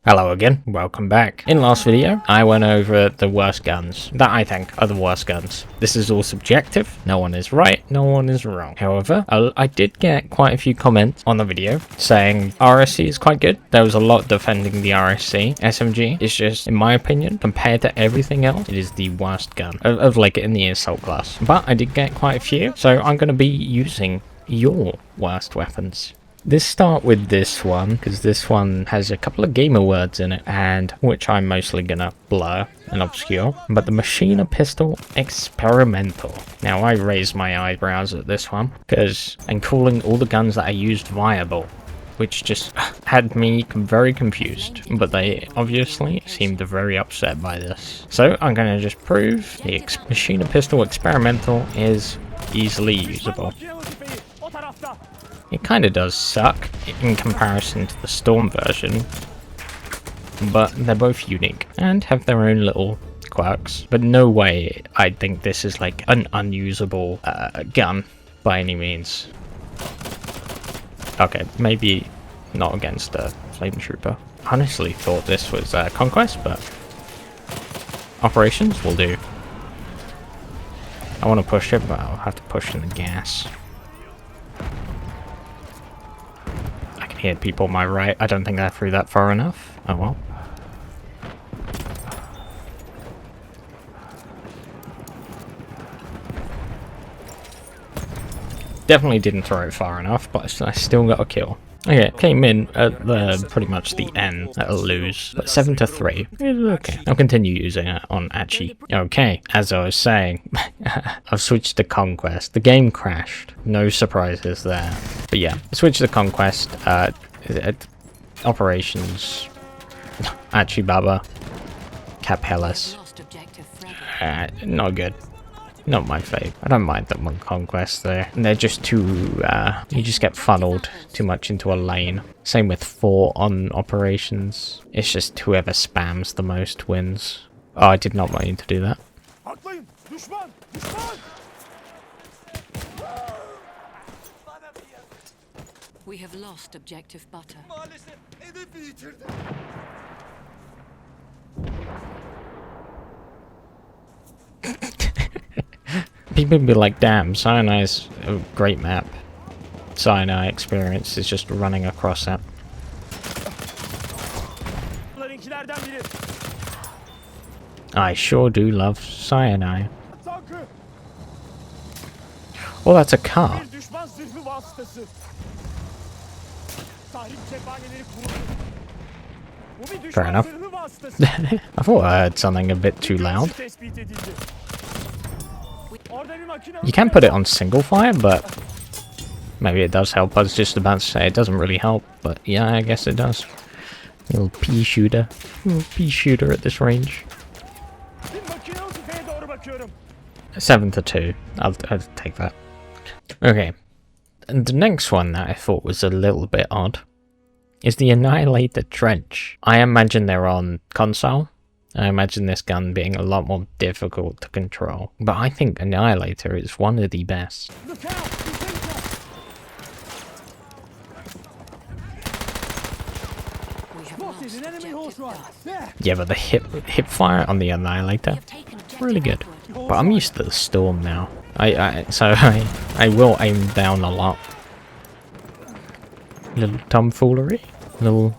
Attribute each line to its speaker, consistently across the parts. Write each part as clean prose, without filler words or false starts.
Speaker 1: Hello again, welcome back. In last video, I went over the worst guns that I think are the worst guns. This is all subjective, no one is right, no one is wrong. However, I did get quite a few comments on the video saying RSC is quite good. There was a lot defending the RSC. SMG is just, in my opinion, compared to everything else, it is the worst gun of like in the assault class. But I did get quite a few, so I'm going to be using your worst weapons. Let's start with this one, because this one has a couple of gamer words in it, and which I'm mostly gonna blur and obscure. But the Machine Pistol Experimental. Now I raised my eyebrows at this one, because I'm calling all the guns that I used viable, which just had me very confused. But they obviously seemed very upset by this. So I'm gonna just prove the Machine Pistol Experimental is easily usable. It kind of does suck in comparison to the Storm version, but they're both unique and have their own little quirks. But no way I think this is like an unusable gun by any means. Okay, maybe not against the Flame Trooper. Honestly thought this was Conquest, but Operations will do. I want to push it, but I'll have to push in the gas. Hear people on my right. I don't think I threw that far enough. Oh well. Definitely didn't throw it far enough, but I still got a kill. Okay, came in at pretty much the end. That'll lose, but 7-3. Okay, I'll continue using it on Achi. Okay, as I was saying, I've switched to Conquest. The game crashed. No surprises there. But yeah, switch to Conquest. Operations. Achi Baba. Capellas. Not good. Not my fave. I don't mind them on Conquest there. And they're just too, you just get funneled too much into a lane. Same with 4 on Operations. It's just whoever spams the most wins. Oh, I did not want you to do that.
Speaker 2: We have lost objective butter.
Speaker 1: People be like, damn, Sinai's a great map. Sinai experience is just running across that. I sure do love Sinai. Well, that's a car. Fair enough. I thought I heard something a bit too loud. You can put it on single fire, but maybe it does help. I was just about to say it doesn't really help, but yeah, I guess it does. Little pea shooter. Little pea shooter at this range. 7-2. I'll take that. Okay. And the next one that I thought was a little bit odd is the Annihilator Trench. I imagine they're on console. I imagine this gun being a lot more difficult to control, but I think Annihilator is one of the best. Yeah, but the hip fire on the Annihilator, really good. But I'm used to the Storm now. So I will aim down a lot. Little tomfoolery, little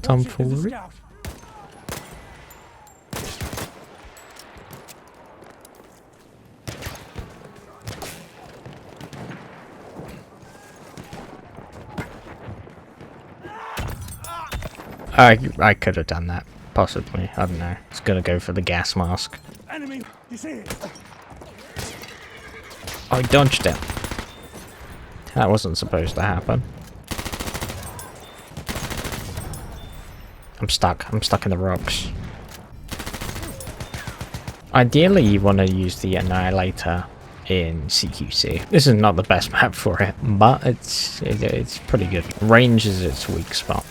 Speaker 1: tomfoolery. I could have done that, possibly. I don't know. It's gonna go for the gas mask. I dodged it. That wasn't supposed to happen. I'm stuck in the rocks. Ideally, you want to use the Annihilator in CQC. This is not the best map for it, but it's pretty good. Range is its weak spot.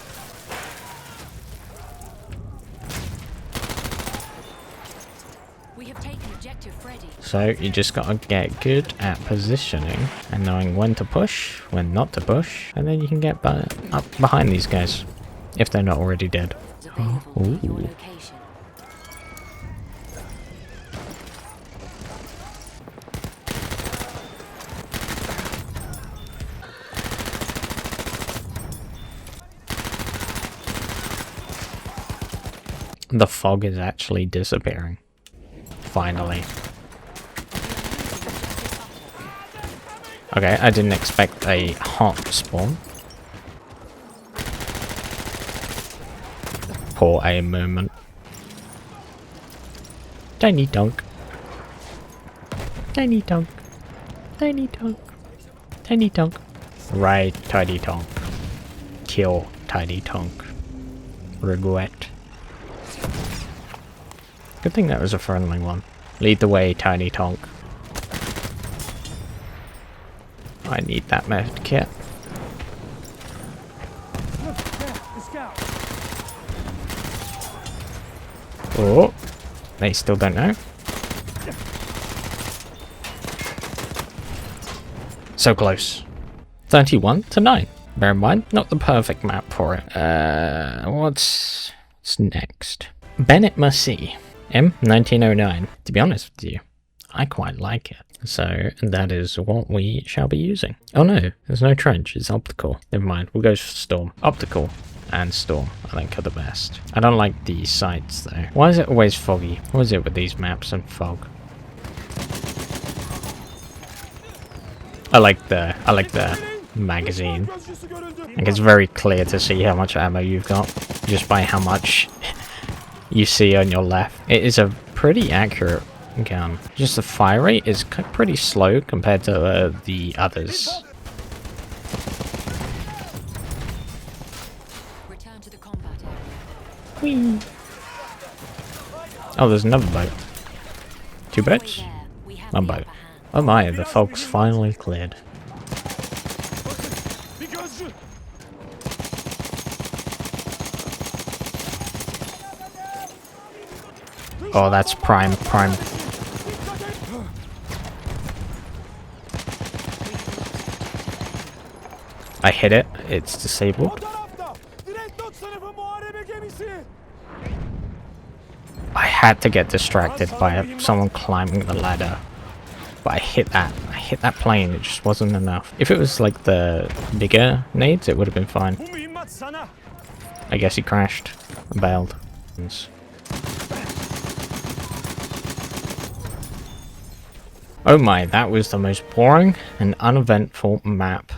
Speaker 1: So you just gotta get good at positioning and knowing when to push, when not to push, and then you can get up behind these guys if they're not already dead. Ooh. The fog is actually disappearing. Finally. Okay, I didn't expect a hot spawn. Poor aim movement. Tiny dunk. Tiny dunk. Tiny dunk. Tiny dunk. Right, tiny dunk. Kill tiny dunk. Regret. Good thing that was a friendly one. Lead the way, Tiny Tonk. I need that med kit. Oh, they still don't know. So close. 31-9. Bear in mind, not the perfect map for it. What's next? Benet-Mercie M1909. To be honest with you, I quite like it. So that is what we shall be using. Oh no, there's no trench, it's optical. Never mind, we'll go for storm. Optical and storm, I think, are the best. I don't like these sights though. Why is it always foggy? What is it with these maps and fog? I like the magazine. I think it's very clear to see how much ammo you've got just by how much you see on your left. It is a pretty accurate gun. Just the fire rate is pretty slow compared to the others.
Speaker 2: Return to the combat area.
Speaker 1: Whee. Oh, there's another boat. Two boats? One boat. Oh my, the fog's finally cleared. Oh, that's prime. I hit it. It's disabled. I had to get distracted by someone climbing the ladder. But I hit that. I hit that plane. It just wasn't enough. If it was like the bigger nades, it would have been fine. I guess he crashed and bailed. Oh my, that was the most boring and uneventful match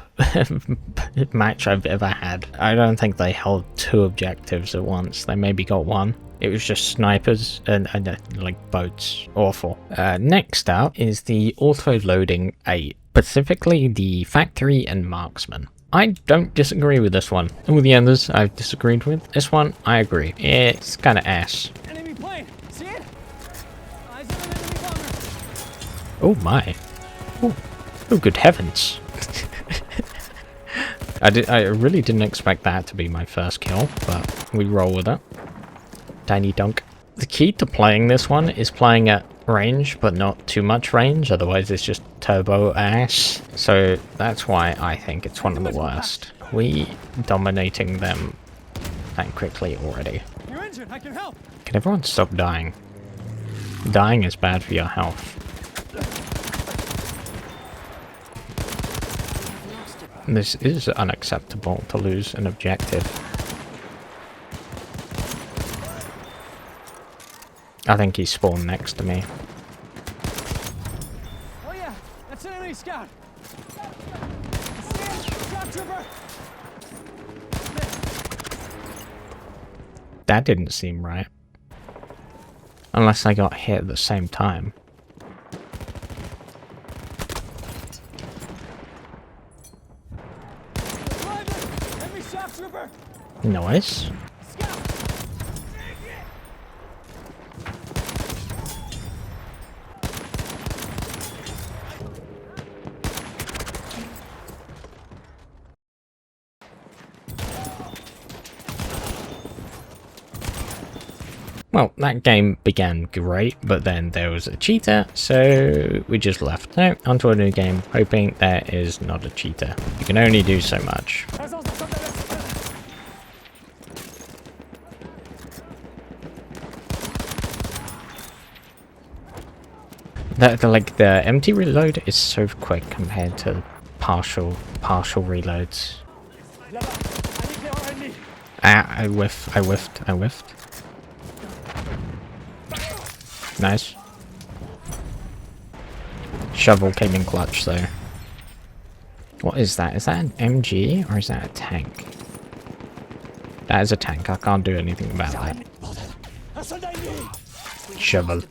Speaker 1: I've ever had. I don't think they held two objectives at once. They maybe got one. It was just snipers and like boats. Awful. Next up is the Autoloading 8, specifically the Factory and Marksman. I don't disagree with this one. All the others I've disagreed with. This one, I agree. It's kind of ass.
Speaker 3: Enemy plane. See it? Eyes on an enemy bomber.
Speaker 1: Oh my. Oh, good heavens. I really didn't expect that to be my first kill, but we roll with it. Tiny dunk. The key to playing this one is playing at range, but not too much range, otherwise it's just turbo ass. So that's why I think it's one of the worst. We dominating them that quickly already.
Speaker 3: You're injured. I can help.
Speaker 1: Can everyone stop dying? Dying is bad for your health. This is unacceptable to lose an objective. I think he spawned next to me.
Speaker 3: Oh yeah, that's an enemy scout. Scout trooper.
Speaker 1: That didn't seem right. Unless I got hit at the same time.
Speaker 3: Enemy scout trooper.
Speaker 1: Nice. Well, that game began great, but then there was a cheater, so we just left. So, onto a new game, hoping there is not a cheater. You can only do so much. The empty reload is so quick compared to partial reloads. Ah, I whiffed. Nice. Shovel came in clutch though. What is that? Is that an MG or is that a tank? That is a tank. I can't do anything about that. Shovel.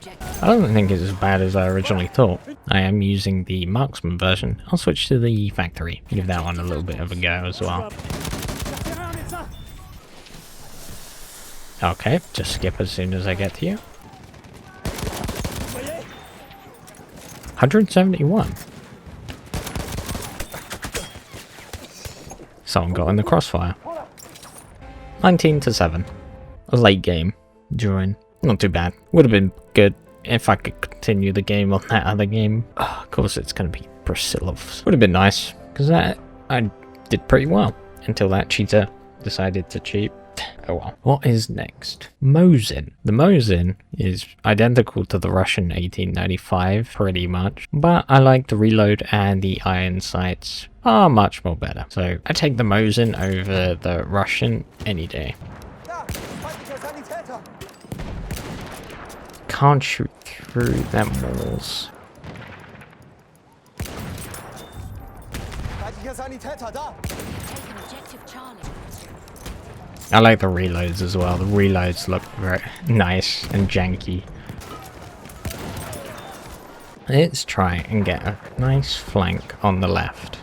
Speaker 1: I don't think it's as bad as I originally thought. I am using the marksman version. I'll switch to the factory. Give that one a little bit of a go as well. Okay, just skip as soon as I get to you. 171. Someone got in the crossfire. 19-7. A late game. Drawing. Not too bad. Would have been good if I could continue the game on that other game. Oh, of course it's going to be Brusilov's. Would have been nice, because I did pretty well until that cheater decided to cheat. Oh well. What is next? Mosin. The Mosin is identical to the Russian 1895 pretty much, but I like the reload and the iron sights are much more better. So I take the Mosin over the Russian any day. Can't shoot through them walls. I like the reloads as well. The reloads look very nice and janky. Let's try and get a nice flank on the left.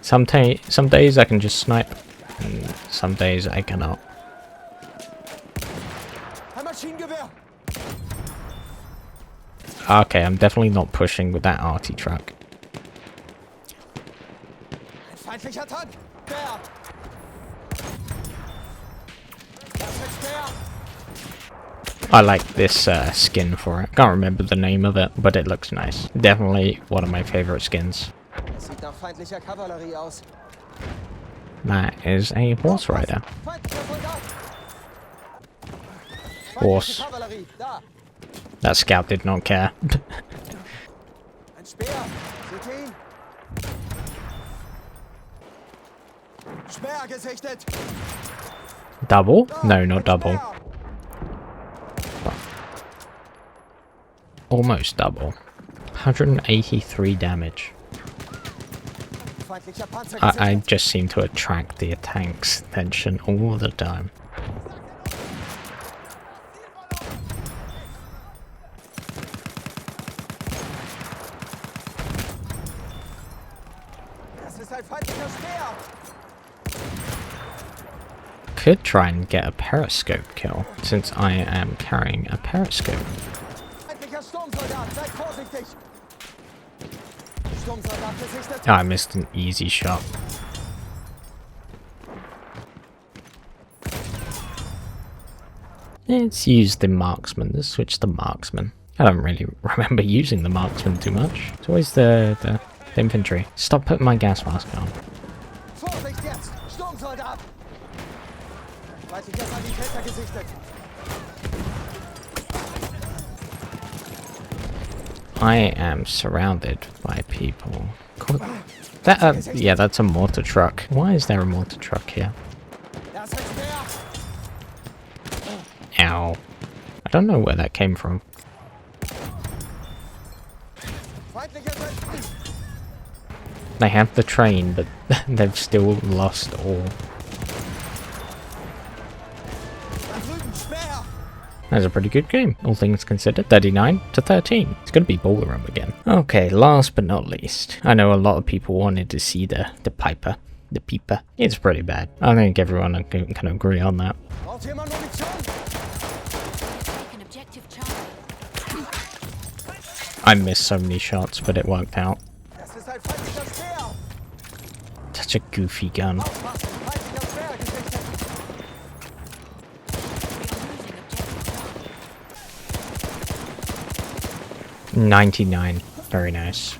Speaker 1: Some days I can just snipe, and some days I cannot. Okay, I'm definitely not pushing with that arty truck. I like this skin for it. Can't remember the name of it, but it looks nice. Definitely one of my favorite skins. That is a horse rider. Horse. That scout did not care. Double? No, not double. Almost double. 183 damage. I just seem to attract the tank's attention all the time. Could try and get a periscope kill, since I am carrying a periscope. Oh, I missed an easy shot. Let's use the marksman. Let's switch to marksman. I don't really remember using the marksman too much. It's always the infantry. Stop putting my gas mask on. I am surrounded by people. That yeah, that's a mortar truck. Why is there a mortar truck here? Ow. I don't know where that came from. They have the train, but they've still lost all. That's a pretty good game, all things considered. 39-13. It's gonna be ball room again. Okay, last but not least. I know a lot of people wanted to see the Piper. The Peeper. It's pretty bad. I think everyone can agree on that. I missed so many shots, but it worked out. Such a goofy gun. 99. Very nice.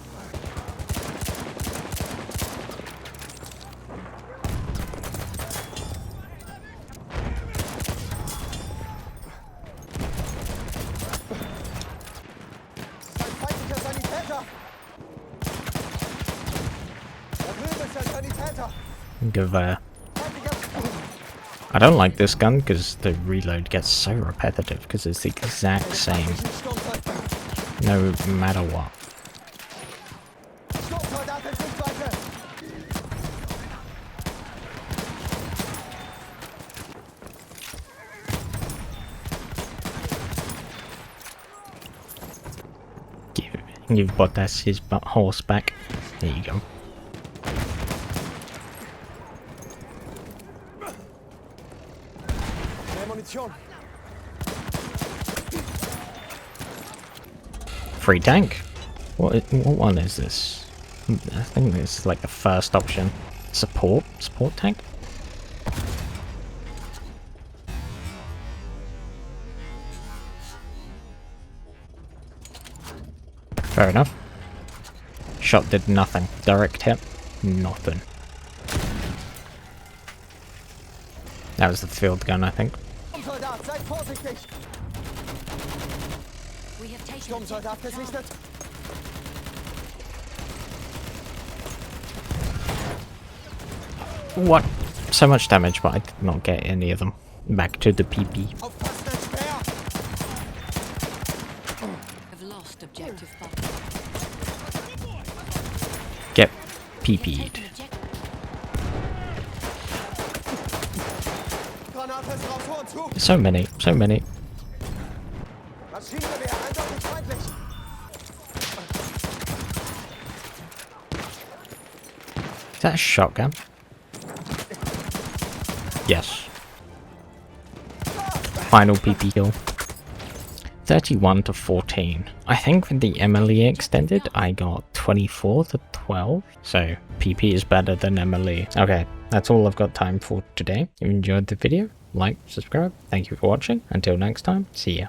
Speaker 4: Ein feindlicher Sanitäter! Da drüben ist ein Sanitäter!
Speaker 1: Gewehr.
Speaker 4: Feindlicher...
Speaker 1: I don't like this gun because the reload gets so repetitive because it's the exact same no matter what.
Speaker 4: Sturmsoldat in Sichtweite!
Speaker 1: You've got that's his horseback. There you go.
Speaker 4: Mehr Munition!
Speaker 1: Free tank. What one is this? I think this is like the first option. Support tank. Fair enough. Shot did nothing. Direct hit, nothing. That was the field gun, I think.
Speaker 4: Sturmsoldat, seid vorsichtig!
Speaker 2: We have taken
Speaker 4: Sturmsoldat gesichtet!
Speaker 1: What? So much damage, but I did not get any of them. Back to the PP.
Speaker 4: Aufpassen, ein Speer!
Speaker 2: have lost objective button.
Speaker 1: Get PP'd.
Speaker 4: Granate ist raus, Horn zu!
Speaker 1: So many, so many.
Speaker 4: Maschinengewehr, eindeutig feindlich!
Speaker 1: Is that a shotgun? Yes. Final PP kill. 31 to 14. I think with the Emily extended, I got 24 to 12. So PP is better than Emily. Okay, that's all I've got time for today. If you enjoyed the video, like, subscribe. Thank you for watching. Until next time, see ya.